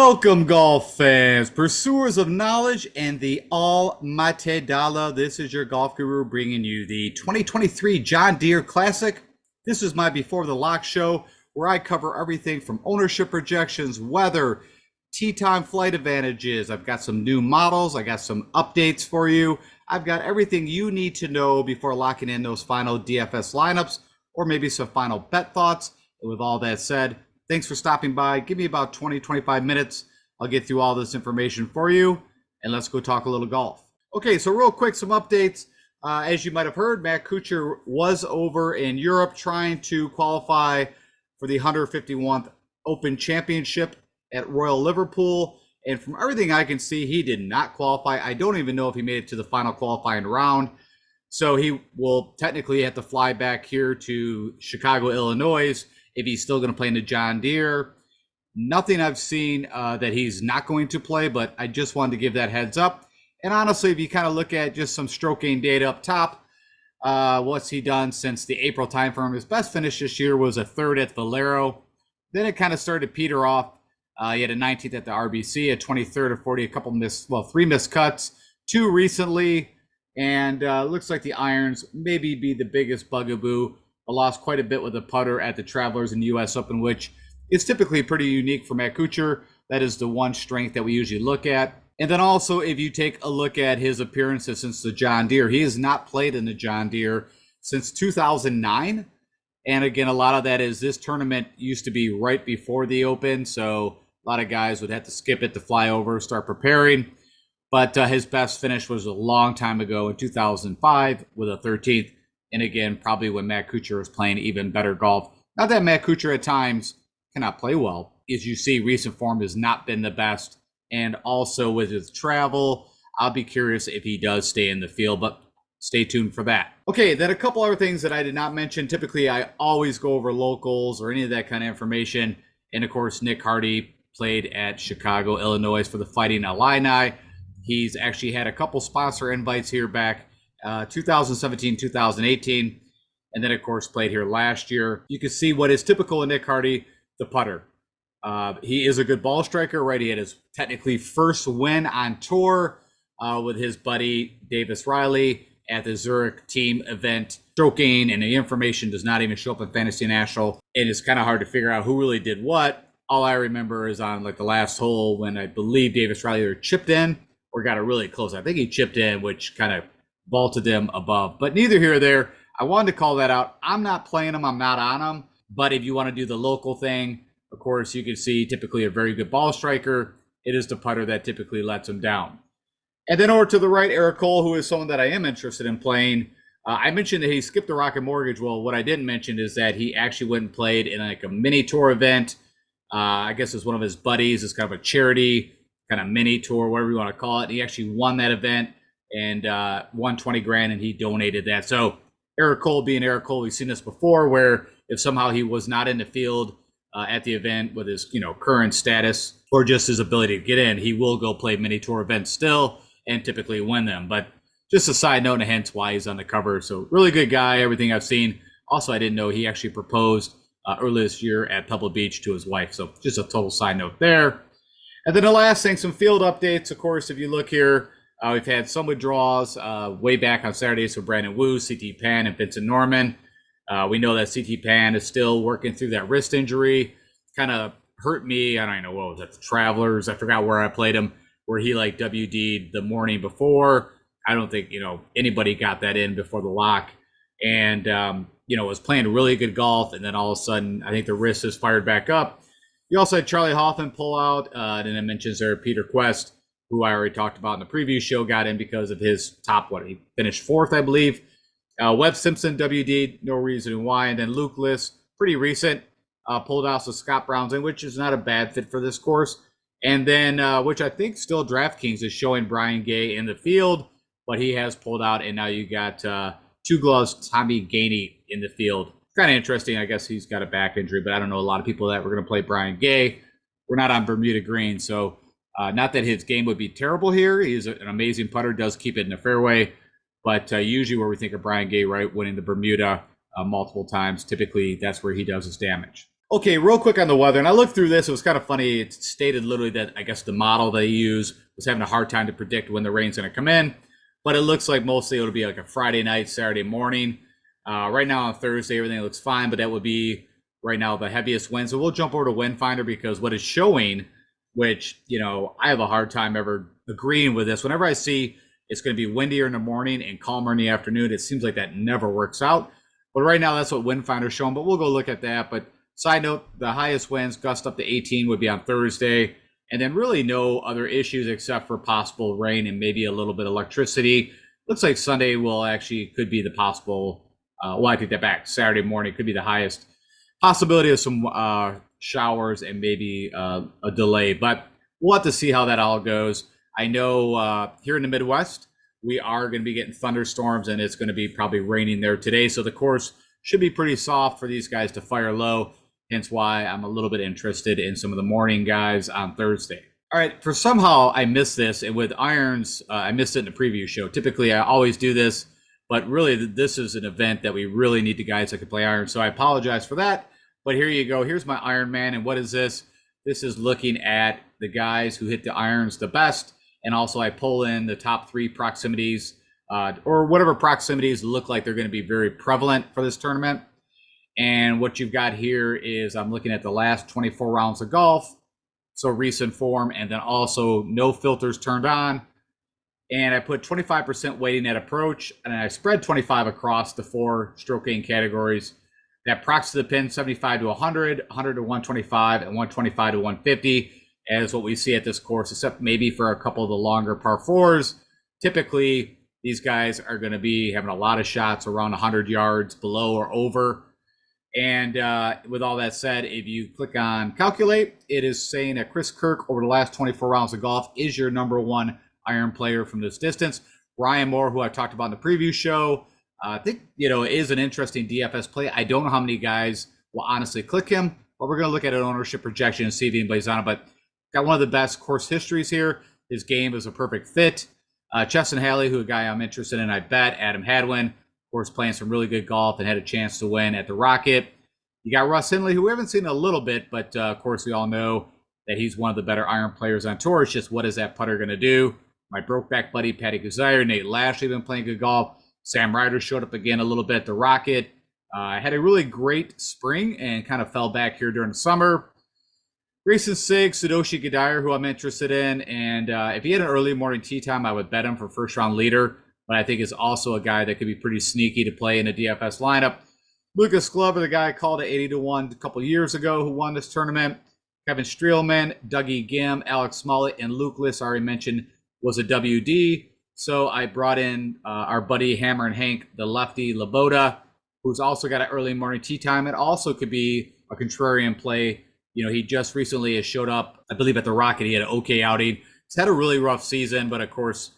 Welcome, golf fans, pursuers of knowledge, and the almighty dollar. This is your golf guru bringing you the 2023 John Deere Classic. This is my Before the Lock show, where I cover everything from ownership projections, weather, tee time flight advantages. I've got some new models. I got some updates for you. I've got everything you need to know before locking in those final DFS lineups, or maybe some final bet thoughts. And with all that said, thanks for stopping by. Give me about 20-25 minutes. I'll get through all this information for you, and let's go talk a little golf. Okay, so real quick, some updates. As you might have heard, Matt Kuchar was over in Europe trying to qualify for the 151st Open Championship at Royal Liverpool. And from everything I can see, he did not qualify. I don't even know if he made it to the final qualifying round. So he will technically have to fly back here to Chicago, Illinois, if he's still going to play in the John Deere. Nothing I've seen that he's not going to play, but I just wanted to give that heads up. And honestly, if you kind of look at just some stroke gain data up top, what's he done since the April timeframe? His best finish this year was a third at Valero. Then it kind of started to peter off. He had a 19th at the RBC, a 23rd of 40, a couple missed, well, 3 missed cuts, 2 recently. And looks like the irons maybe be the biggest bugaboo. I lost quite a bit with a putter at the Travelers and U.S. Open, which is typically pretty unique for Matt Kuchar. That is the one strength that we usually look at. And then also, if you take a look at his appearances since the John Deere, he has not played in the John Deere since 2009. And again, a lot of that is this tournament used to be right before the Open, so a lot of guys would have to skip it to fly over, start preparing. But his best finish was a long time ago in 2005 with a 13th. And again, probably when Matt Kuchar was playing even better golf. Not that Matt Kuchar at times cannot play well. As you see, recent form has not been the best. And also with his travel, I'll be curious if he does stay in the field, but stay tuned for that. Okay, then a couple other things that I did not mention. Typically, I always go over locals or any of that kind of information. And of course, Nick Hardy played at Chicago, Illinois for the Fighting Illini. He's actually had a couple sponsor invites here back 2017, 2018, and then of course played here last year. You can see what is typical of Nick Hardy, the putter. He is a good ball striker, right? He had his technically first win on tour with his buddy Davis Riley at the Zurich team event. Stroking and the information does not even show up in Fantasy National, and it's kind of hard to figure out who really did what. All I remember is on like the last hole when I believe Davis Riley either chipped in or got it really close. I think he chipped in, which kind of vaulted them above, but neither here or there. I wanted to call that out. I'm not playing them. I'm not on them. But if you want to do the local thing, of course, you can see typically a very good ball striker. It is the putter that typically lets him down. And then over to the right, Eric Cole, who is someone that I am interested in playing. I mentioned that he skipped the Rocket Mortgage. Well, what I didn't mention is that he actually went and played in like a mini tour event. I guess it's one of his buddies. It's kind of a charity, kind of mini tour, whatever you want to call it. He actually won that event and won 20 grand, and he donated that. So Eric Cole being Eric Cole, we've seen this before, where if somehow he was not in the field at the event with his current status or just his ability to get in, he will go play mini tour events still and typically win them. But just a side note, and hence why he's on the cover. So really good guy, everything I've seen. Also, I didn't know he actually proposed earlier this year at Pebble Beach to his wife. So just a total side note there. And then the last thing, some field updates. Of course, if you look here, we've had some withdrawals way back on Saturday. So Brandon Wu, CT Pan, and Vincent Norman. We know that CT Pan is still working through that wrist injury. Kind of hurt me. I don't even know what was that, the Travelers. I forgot where I played him, where he like WD'd the morning before. I don't think anybody got that in before the lock, and was playing really good golf. And then all of a sudden, I think the wrist is fired back up. You also had Charlie Hoffman pull out, and then it mentions there Peter Quest, who I already talked about in the preview show, got in because of his top, he finished 4th, I believe. Webb Simpson, WD, no reason why. And then Luke List, pretty recent, pulled out, so Scott Brown's in, which is not a bad fit for this course. And then, which I think still Draftkings is showing Brian Gay in the field, but he has pulled out, and now you got Two Gloves, Tommy Gainey in the field. Kind of interesting. I guess he's got a back injury, but I don't know a lot of people that were going to play Brian Gay. We're not on Bermuda Green, so not that his game would be terrible here. He's an amazing putter, does keep it in the fairway, but usually where we think of Brian Gay, right, winning the Bermuda multiple times, typically that's where he does his damage. Okay, real quick on the weather, and I looked through this. It was kind of funny. It stated literally that I guess the model they use was having a hard time to predict when the rain's going to come in, but it looks like mostly it'll be like a Friday night, Saturday morning. Right now on Thursday, everything looks fine, but that would be right now the heaviest wind. So we'll jump over to Wind Finder because what it's showing, which I have a hard time ever agreeing with this. Whenever I see it's going to be windier in the morning and calmer in the afternoon, it seems like that never works out. But right now, that's what Wind Finder's showing. But we'll go look at that. But side note, the highest winds, gust up to 18, would be on Thursday. And then really no other issues except for possible rain and maybe a little bit of electricity. Looks like Sunday could be the possible, I take that back. Saturday morning could be the highest possibility of some showers and maybe a delay. But we'll have to see how that all goes. I know here in the Midwest, we are going to be getting thunderstorms, and it's going to be probably raining there today. So the course should be pretty soft for these guys to fire low. Hence why I'm a little bit interested in some of the morning guys on Thursday. All right, for somehow I missed this, and with irons, I missed it in the preview show. Typically, I always do this, but really this is an event that we really need the guys that can play irons. So I apologize for that, but here you go. Here's my Iron Man, and what is this? This is looking at the guys who hit the irons the best, and also I pull in the top 3 proximities, or whatever proximities look like they're going to be very prevalent for this tournament. And what you've got here is I'm looking at the last 24 rounds of golf, so recent form, and then also no filters turned on. And I put 25% weighting at approach, and I spread 25 across the 4 stroke gain categories. That prox to the pin, 75 to 100, 100 to 125, and 125 to 150, as what we see at this course, except maybe for a couple of the longer par 4s. Typically, these guys are going to be having a lot of shots around 100 yards below or over. And with all that said, if you click on calculate, it is saying that Chris Kirk over the last 24 rounds of golf is your number 1 iron player from this distance. Ryan Moore, who I talked about in the preview show, I think, is an interesting DFS play. I don't know how many guys will honestly click him, but we're going to look at an ownership projection and see if anybody's on it. But got one of the best course histories here. His game is a perfect fit. Chesson Halley, who a guy I'm interested in, I bet. Adam Hadwin, of course, playing some really good golf and had a chance to win at the Rocket. You got Russ Henley, who we haven't seen a little bit, but of course we all know that he's one of the better iron players on tour. It's just what is that putter going to do? My brokeback buddy, Patty Kazire, Nate Lashley been playing good golf. Sam Ryder showed up again a little bit at the Rocket. Had a really great spring and kind of fell back here during the summer. Grayson Sigg, Sadoshi Gadire, who I'm interested in. And if he had an early morning tee time, I would bet him for first round leader. But I think is also a guy that could be pretty sneaky to play in a DFS lineup. Lucas Glover, the guy I called at 80 to 1 a couple years ago who won this tournament. Kevin Streelman, Dougie Gim, Alex Smollett, and Luke Liss, I already mentioned, was a WD. So I brought in our buddy Hammer and Hank, the lefty Laboda, who's also got an early morning tee time. It also could be a contrarian play. He just recently has showed up, I believe, at the Rocket. He had an okay outing. He's had a really rough season, but of course,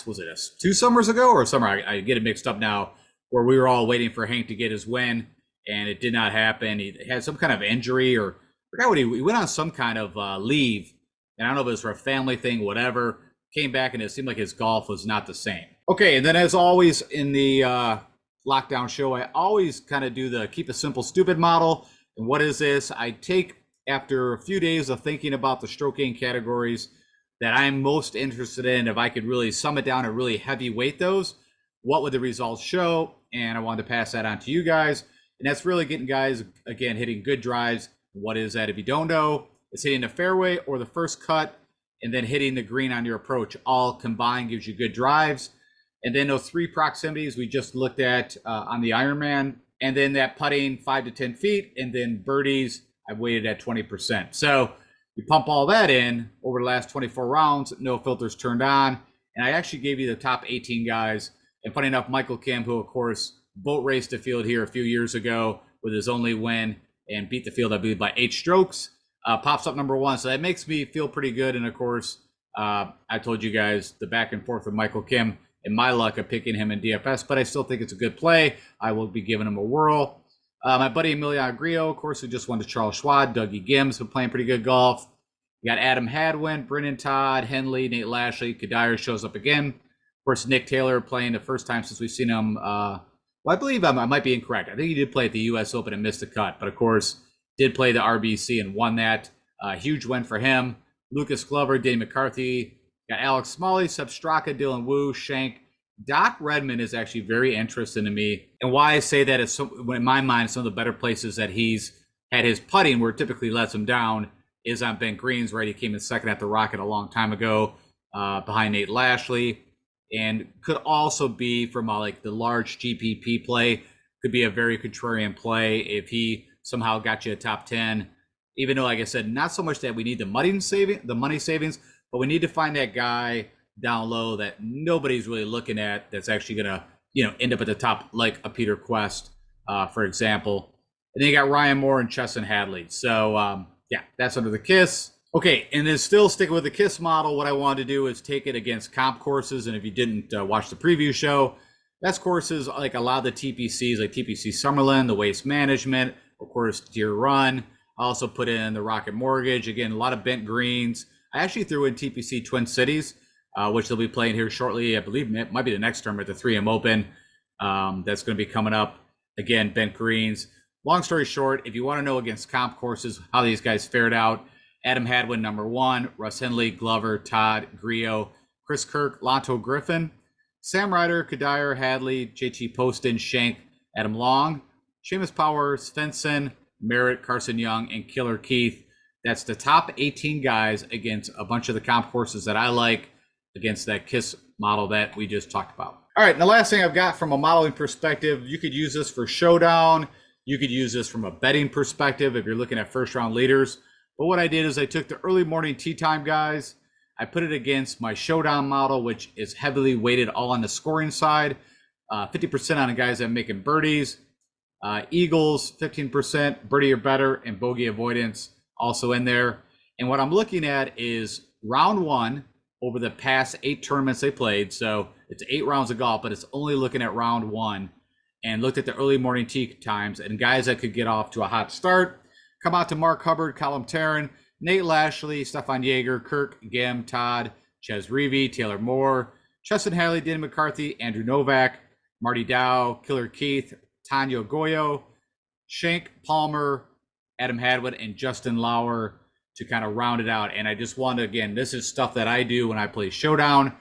was it 2 summers ago or a summer? I get it mixed up now, where we were all waiting for Hank to get his win, and it did not happen. He had some kind of injury, or I forgot what he went on some kind of leave, and I don't know if it was for a family thing, whatever. Came back, and it seemed like his golf was not the same. Okay, and then as always in the lockdown show, I always kind of do the keep it simple, stupid model. And what is this? I take, after a few days of thinking about the stroke gain categories that I'm most interested in, if I could really sum it down and really heavy weight those, what would the results show? And I wanted to pass that on to you guys. And that's really getting guys, again, hitting good drives. What is that? If you don't know, it's hitting the fairway or the first cut, and then hitting the green on your approach. All combined gives you good drives. And then those 3 proximities we just looked at on the Ironman. And then that putting 5 to 10 feet, and then birdies, I've weighted at 20%. So you pump all that in over the last 24 rounds, no filters turned on. And I actually gave you the top 18 guys. And funny enough, Michael Kim, who of course boat raced the field here a few years ago with his only win and beat the field, I believe, by 8 strokes, pops up number 1. So that makes me feel pretty good. And of course, I told you guys the back and forth with Michael Kim and my luck of picking him in DFS, but I still think it's a good play. I will be giving him a whirl. My buddy Emiliano Grillo, of course, who just won to Charles Schwab. Dougie Gim's been playing pretty good golf. You got Adam Hadwin, Brennan Todd, Henley, Nate Lashley. Kadire shows up again. Of course, Nick Taylor playing the first time since we've seen him. I believe I might be incorrect. I think he did play at the U.S. Open and missed the cut. But of course, did play the RBC and won that. Huge win for him. Lucas Glover, Danny McCarthy, got Alex Smalley, Seb Straka, Dylan Wu, Shank. Doc Redman is actually very interesting to me. And why I say that is, in my mind, some of the better places that he's had his putting where it typically lets him down is on Bent Greens, right? He came in second at the Rocket a long time ago, behind Nate Lashley. And could also be from like the large GPP play, could be a very contrarian play if he somehow got you a top 10. Even though, like I said, not so much that we need the money savings, but we need to find that guy down low that nobody's really looking at that's actually going to, end up at the top, like a Peter Quest, for example. And then you got Ryan Moore and Chesson Hadley. So, yeah, that's under the KISS. Okay, and then still sticking with the KISS model, what I wanted to do is take it against comp courses. And if you didn't watch the preview show, that's courses like a lot of the TPCs, like TPC Summerlin, the Waste Management, of course, Deere Run. I also put in the Rocket Mortgage. Again, a lot of Bent Greens. I actually threw in TPC Twin Cities, which they'll be playing here shortly. I believe it might be the next term at the 3M Open. That's going to be coming up. Again, Bent Greens. Long story short, if you want to know against comp courses how these guys fared out, Adam Hadwin, number 1, Russ Henley, Glover, Todd, Griot, Chris Kirk, Lonto Griffin, Sam Ryder, Kadir, Hadley, JT Poston, Shank, Adam Long, Seamus Power, Svensson, Merritt, Carson Young, and Killer Keith. That's the top 18 guys against a bunch of the comp courses that I like against that KISS model that we just talked about. All right, and the last thing I've got from a modeling perspective, you could use this for Showdown. You could use this from a betting perspective if you're looking at first round leaders. But what I did is I took the early morning tee time guys, I put it against my Showdown model, which is heavily weighted all on the scoring side, 50% on the guys that are making birdies, Eagles, 15%, birdie or better, and bogey avoidance also in there. And what I'm looking at is round 1 over the past 8 tournaments they played. So it's 8 rounds of golf, but it's only looking at round 1, and looked at the early morning tee times and guys that could get off to a hot start. Come out to Mark Hubbard, Colin Taryn, Nate Lashley, Stefan Yeager, Kirk, Gim, Todd, Ches Reavie, Taylor Moore, Chesson Hadley, Danny McCarthy, Andrew Novak, Marty Dow, Killer Keith, Tanya Goyo, Shank, Palmer, Adam Hadwin, and Justin Lauer to kind of round it out. And I just want to, again, this is stuff that I do when I play Showdown,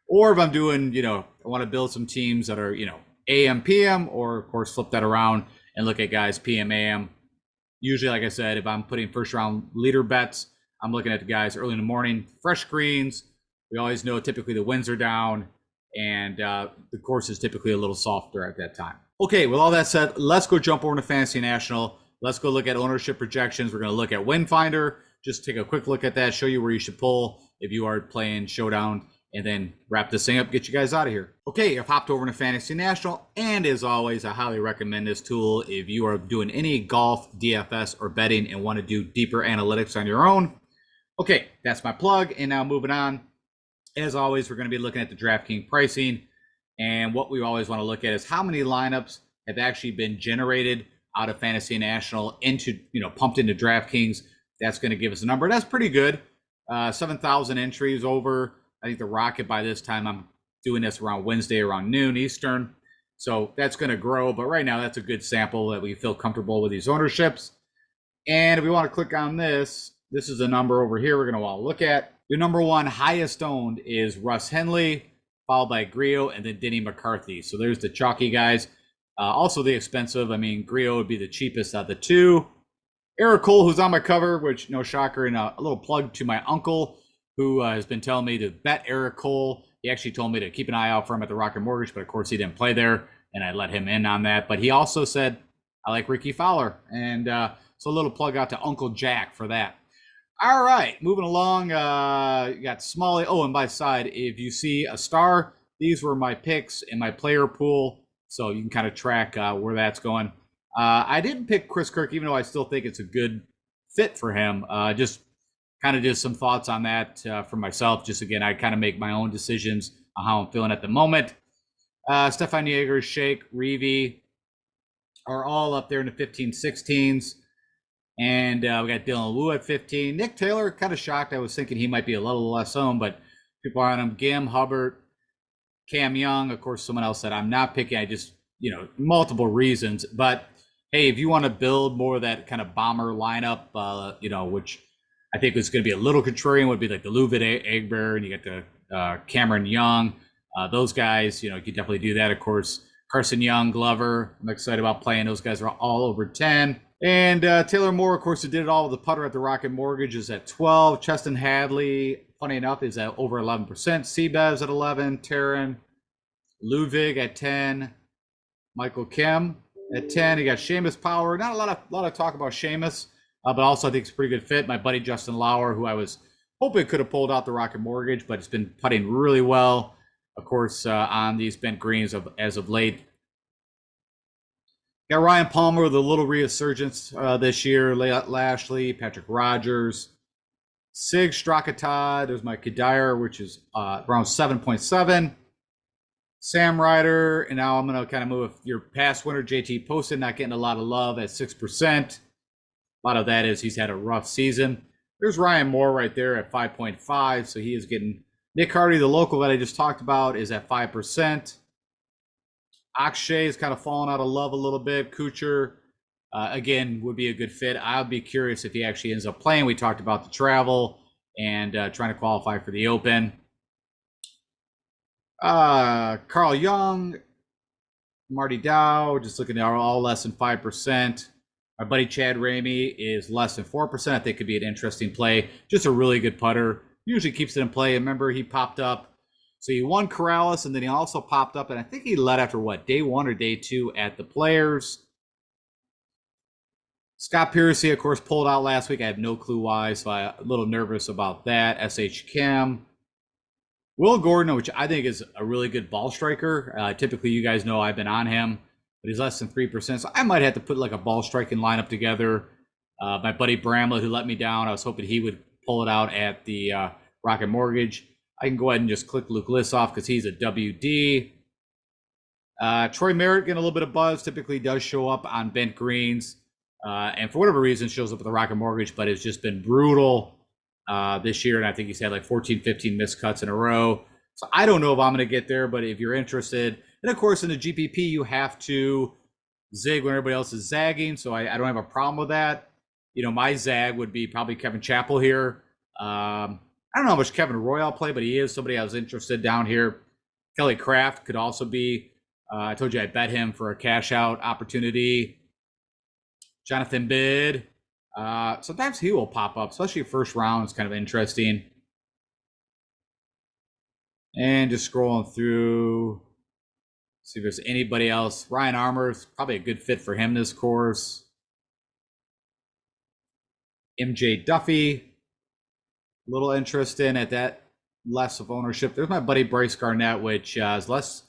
or if I'm doing, I want to build some teams that are, AM, PM, or of course flip that around and look at guys PM, AM. Usually, like I said, if I'm putting first round leader bets, I'm looking at the guys early in the morning, fresh greens. We always know typically the winds are down and the course is typically a little softer at that time. Okay, with all that said, let's go jump over to Fantasy National. Let's go look at ownership projections. We're going to look at Win Finder. Just take a quick look at that, show you where you should pull if you are playing Showdown, and then wrap this thing up, get you guys out of here. Okay, I've hopped over to Fantasy National, and as always, I highly recommend this tool if you are doing any golf, DFS, or betting and want to do deeper analytics on your own. Okay, that's my plug, and now moving on. As always, we're going to be looking at the DraftKings pricing, and what we always want to look at is how many lineups have actually been generated out of Fantasy National into, pumped into DraftKings. That's going to give us a number. That's pretty good. 7,000 entries over. I think the Rocket by this time, I'm doing this around Wednesday, around noon Eastern. So that's going to grow. But right now, that's a good sample that we feel comfortable with these ownerships. And if we want to click on this, this is the number over here we're going to want to look at. Your number 1 highest owned is Russ Henley, followed by Griot, and then Denny McCarthy. So there's the chalky guys. Also the expensive. Griot would be the cheapest of the 2. Eric Cole, who's on my cover, which no shocker, and a little plug to my uncle, who has been telling me to bet Eric Cole. He actually told me to keep an eye out for him at the Rocket Mortgage, but of course he didn't play there, and I let him in on that. But he also said, I like Ricky Fowler. And so a little plug out to Uncle Jack for that. All right, moving along. You got Smalley. Oh, and by side, if you see a star, these were my picks in my player pool, so you can kind of track where that's going. I didn't pick Chris Kirk, even though I still think it's a good fit for him. Just some thoughts on that for myself. Just again, I kind of make my own decisions on how I'm feeling at the moment. Stefan Yeager, Shake, Reavie are all up there in the 15, 16s. And we got Dylan Wu at 15. Nick Taylor, kind of shocked. I was thinking he might be a little less owned, but people are on him. Gim, Hubbard, Cam Young, of course, someone else that I'm not picking. I just, multiple reasons. But Hey, if you want to build more of that kind of bomber lineup, which I think is going to be a little contrarian, would be like the Luvid Egbert, and you got the Cameron Young. Those guys, you could definitely do that. Of course, Carson Young, Glover. I'm excited about playing. Those guys are all over 10. And Taylor Moore, of course, who did it all with the putter at the Rocket Mortgage, is at 12. Cheston Hadley, funny enough, is at over 11%. Seabev's at 11. Taryn Ludwig at 10. Michael Kim at 10. You got Seamus Power. Not a lot of talk about Seamus, but also I think it's a pretty good fit. My buddy Justin Lauer, who I was hoping could have pulled out the Rocket Mortgage, but it's been putting really well, of course, on these bent greens as of late. Got Ryan Palmer with a little resurgence this year. Lashley, Patrick Rogers, Sig Strakatad. There's my Kadir, which is around 7.7. Sam Ryder, and now I'm going to kind of move your past winner, JT Poston, not getting a lot of love at 6%. A lot of that is he's had a rough season. There's Ryan Moore right there at 5.5, so he is getting. Nick Hardy, the local that I just talked about, is at 5%. Akshay is kind of fallen out of love a little bit. Kuchar, again, would be a good fit. I'll be curious if he actually ends up playing. We talked about the travel and trying to qualify for the Open. Carl Young, Marty Dow, just looking at all less than 5%. My buddy Chad Ramey is less than 4%. I think could be an interesting play. Just a really good putter. Usually keeps it in play. Remember, he popped up. So he won Corrales, and then he also popped up, and I think he led after day 1 or day 2 at the Players. Scott Piercy, of course, pulled out last week. I have no clue why, so I'm a little nervous about that. S.H. Kim. Will Gordon, which I think is a really good ball striker. Typically, you guys know I've been on him, but he's less than 3%. So I might have to put like a ball striking lineup together. My buddy Bramlett, who let me down, I was hoping he would pull it out at the Rocket Mortgage. I can go ahead and just click Luke Liss off because he's a WD. Troy Merritt getting a little bit of buzz. Typically does show up on bent greens. And for whatever reason, shows up at the Rocket Mortgage, but it's just been brutal this year. And I think he's had like 14, 15 missed cuts in a row. So I don't know if I'm going to get there, but if you're interested, and of course in the GPP, you have to zig when everybody else is zagging. So I don't have a problem with that. My zag would be probably Kevin Chappell here. I don't know how much Kevin Roy I'll play, but he is somebody I was interested down here. Kelly Kraft could also be. I told you I bet him for a cash out opportunity. Jonathan Bid. Sometimes he will pop up, especially first round. It's kind of interesting. And just scrolling through, see if there's anybody else. Ryan Armour is probably a good fit for him this course. MJ Duffy. A little interest in at that less of ownership. There's my buddy Bryce Garnett, which is less.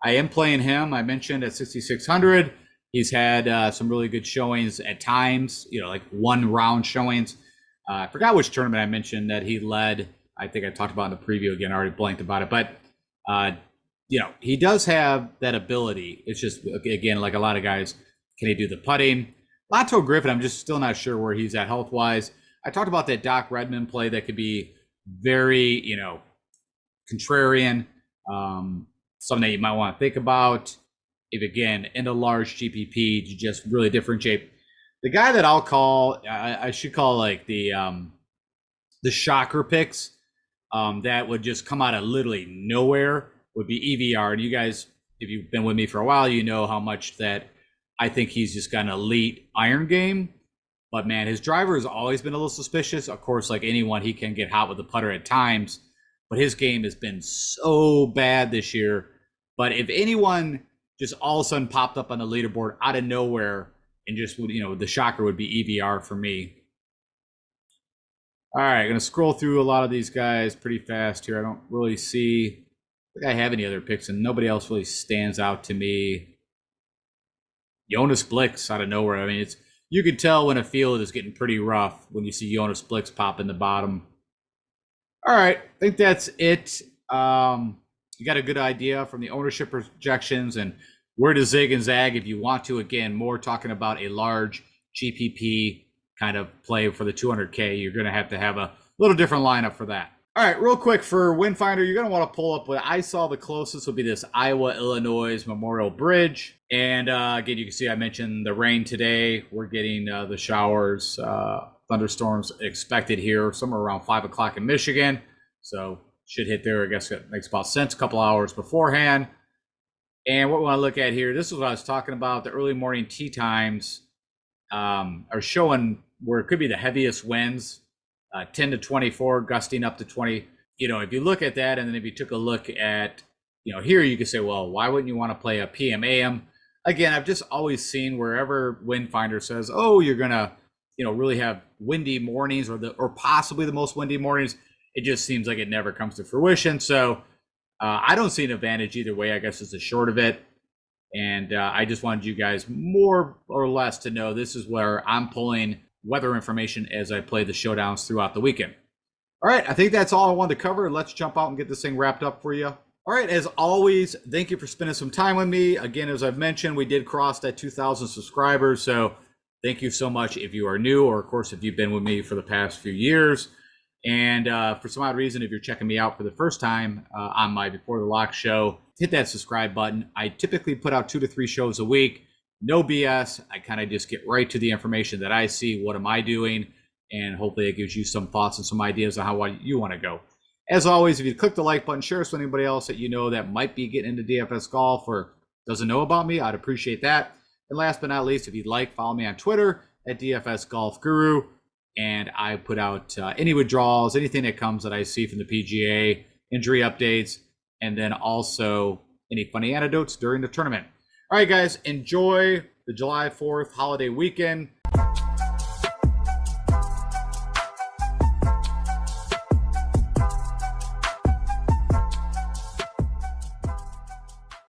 I am playing him. I mentioned at 6,600. He's had some really good showings at times, like one round showings. I forgot which tournament I mentioned that he led. I think I talked about in the preview again. I already blanked about it. But, he does have that ability. It's just, again, like a lot of guys, can he do the putting? Lato Griffin, I'm just still not sure where he's at health-wise. I talked about that Doc Redmond play that could be very, contrarian, something that you might want to think about. If, again, in a large GPP, to just really differentiate. The guy that I'll call, I should call like the shocker picks that would just come out of literally nowhere would be EVR. And you guys, if you've been with me for a while, you know how much that I think he's just got an elite iron game. But, man, his driver has always been a little suspicious. Of course, like anyone, he can get hot with the putter at times. But his game has been so bad this year. But if anyone just all of a sudden popped up on the leaderboard out of nowhere and just, the shocker would be EVR for me. All right, going to scroll through a lot of these guys pretty fast here. I don't really see I think I have any other picks, and nobody else really stands out to me. Jonas Blix out of nowhere. I mean, you can tell when a field is getting pretty rough when you see Jonas Blix pop in the bottom. All right, I think that's it. You got a good idea from the ownership projections and where to zig and zag if you want to. Again, more talking about a large GPP kind of play for the 200K. You're going to have a little different lineup for that. All right, real quick for Windfinder, you're going to want to pull up what I saw the closest would be this Iowa-Illinois Memorial Bridge. And again, you can see I mentioned the rain today. We're getting the showers, thunderstorms expected here somewhere around 5 o'clock in Michigan. So should hit there, I guess it makes about sense, a couple hours beforehand. And what we want to look at here, this is what I was talking about. The early morning tee times are showing where it could be the heaviest winds. 10 to 24, gusting up to 20. If you look at that, and then if you took a look at, here you could say, well, why wouldn't you want to play a PM AM? Again, I've just always seen wherever Windfinder says, oh, you're gonna, really have windy mornings or possibly the most windy mornings. It just seems like it never comes to fruition. So I don't see an advantage either way. I guess it's the short of it. And I just wanted you guys more or less to know this is where I'm pulling weather information as I play the showdowns throughout the weekend. All right, I think that's all I wanted to cover. Let's jump out and get this thing wrapped up for you. All right, as always, thank you for spending some time with me. Again, as I've mentioned, we did cross that 2,000 subscribers, so thank you so much if you are new, or of course, if you've been with me for the past few years. And for some odd reason, if you're checking me out for the first time on my Before the Lock show, hit that subscribe button. I typically put out 2 to 3 shows a week. No BS. I kind of just get right to the information that I see. What am I doing? And hopefully it gives you some thoughts and some ideas on how you want to go. As always, if you click the like button, share this with anybody else that you know that might be getting into DFS golf or doesn't know about me, I'd appreciate that. And last but not least, if you'd like, follow me on Twitter at DFS Golf Guru. And I put out any withdrawals, anything that comes that I see from the PGA, injury updates, and then also any funny anecdotes during the tournament. All right, guys, enjoy the July 4th holiday weekend.